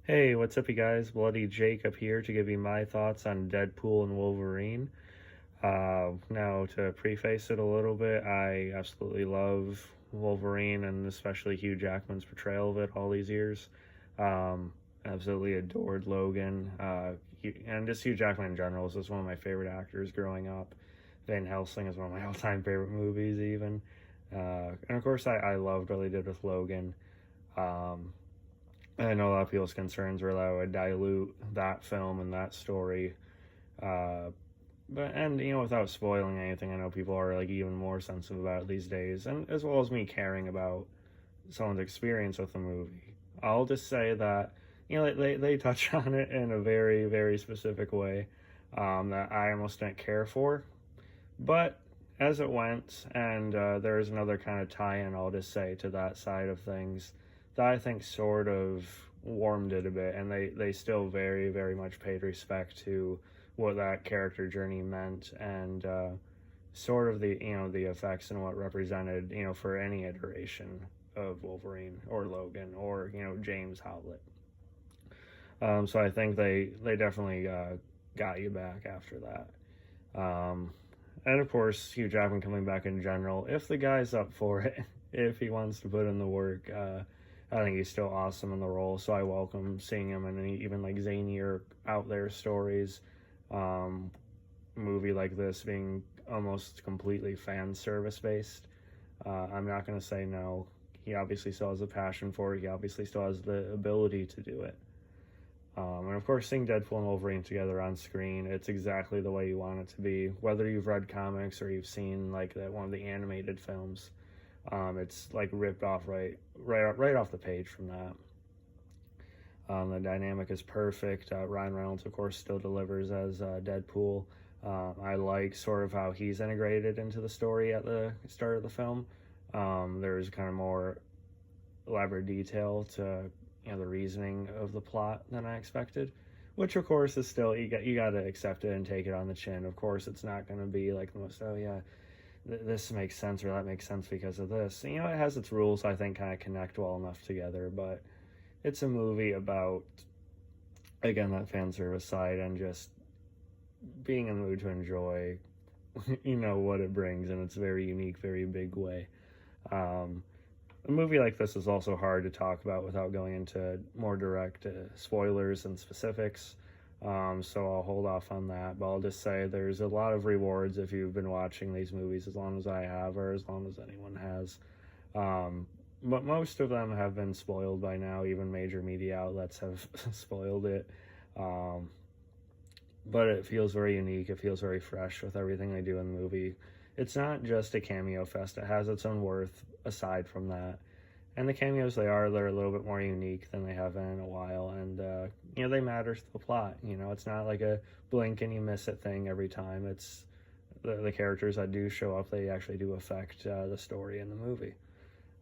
Hey, what's up, you guys? Bloody Jacob here to give you my thoughts on Deadpool and Wolverine. Now, to preface it a little bit, I absolutely love Wolverine and especially Hugh Jackman's portrayal of it all these years. Absolutely adored Logan. And just Hugh Jackman in general is just one of my favorite actors growing up. Van Helsing is one of my all-time favorite movies, even. And of course, I loved what they did with Logan. Um, I know a lot of people's concerns were that I would dilute that film and that story. Uh, but without spoiling anything, I know people are like even more sensitive about it these days, and as well as me caring about someone's experience with the movie. I'll just say that they touch on it in a very very specific way that I almost didn't care for, but as it went, and there's another kind of tie-in I'll just say to that side of things that I think sort of warmed it a bit, and they still very, very much paid respect to what that character journey meant, and sort of the effects and what represented for any iteration of Wolverine or Logan or James Howlett. So I think they definitely got you back after that. And of course, Hugh Jackman coming back in general, if the guy's up for it, if he wants to put in the work, I think he's still awesome in the role. So I welcome seeing him in even like zanier, out there stories. Movie like this being almost completely fan service based. I'm not going to say no. He obviously still has a passion for it. He obviously still has the ability to do it. And of course, seeing Deadpool and Wolverine together on screen, it's exactly the way you want it to be. Whether you've read comics or you've seen like one of the animated films, it's like ripped off right off the page from that. The dynamic is perfect. Ryan Reynolds, of course, still delivers as Deadpool. I like sort of how he's integrated into the story at the start of the film. There's kind of more elaborate detail to the reasoning of the plot than I expected, which of course is still you got to accept it and take it on the chin. Of course, it's not going to be like the most this makes sense or that makes sense because of this. It has its rules I think kind of connect well enough together, but it's a movie about, again, that fan service side and just being in the mood to enjoy what it brings in its very unique, very big way. A movie like this is also hard to talk about without going into more direct spoilers and specifics. So I'll hold off on that, but I'll just say there's a lot of rewards if you've been watching these movies as long as I have, or as long as anyone has. But most of them have been spoiled by now. Even major media outlets have spoiled it. But it feels very unique. It feels very fresh with everything they do in the movie. It's not just a cameo fest. It has its own worth aside from that. And the cameos they're a little bit more unique than they have been in a while. And, they matter to the plot. It's not like a blink and you miss it thing every time. It's the characters that do show up, they actually do affect the story in the movie.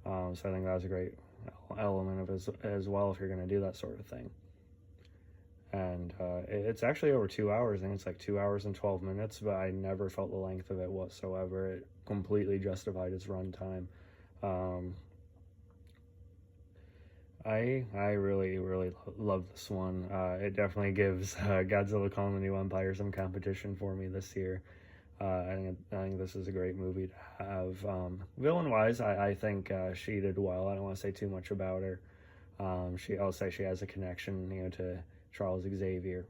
So I think that's a great element of it as well if you're going to do that sort of thing. And it's actually over 2 hours. I think it's like 2 hours and 12 minutes, but I never felt the length of it whatsoever. It completely justified its runtime. I really, really love this one. It definitely gives Godzilla Kong the New Empire some competition for me this year. I think this is a great movie to have. Villain-wise, I think she did well. I don't want to say too much about her. I'll say she has a connection, to Charles Xavier.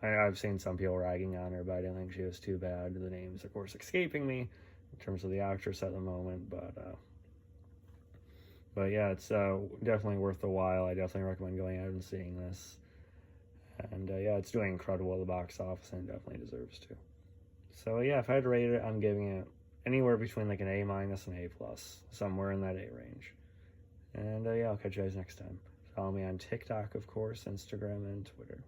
I've seen some people ragging on her, but I didn't think she was too bad. The name's, of course, escaping me in terms of the actress at the moment, but yeah, it's definitely worth the while. I definitely recommend going out and seeing this. And yeah, it's doing incredible at the box office, and it definitely deserves to. So yeah, if I had to rate it, I'm giving it anywhere between like an A- and A+, somewhere in that A range. And yeah, I'll catch you guys next time. Follow me on TikTok, of course, Instagram, and Twitter.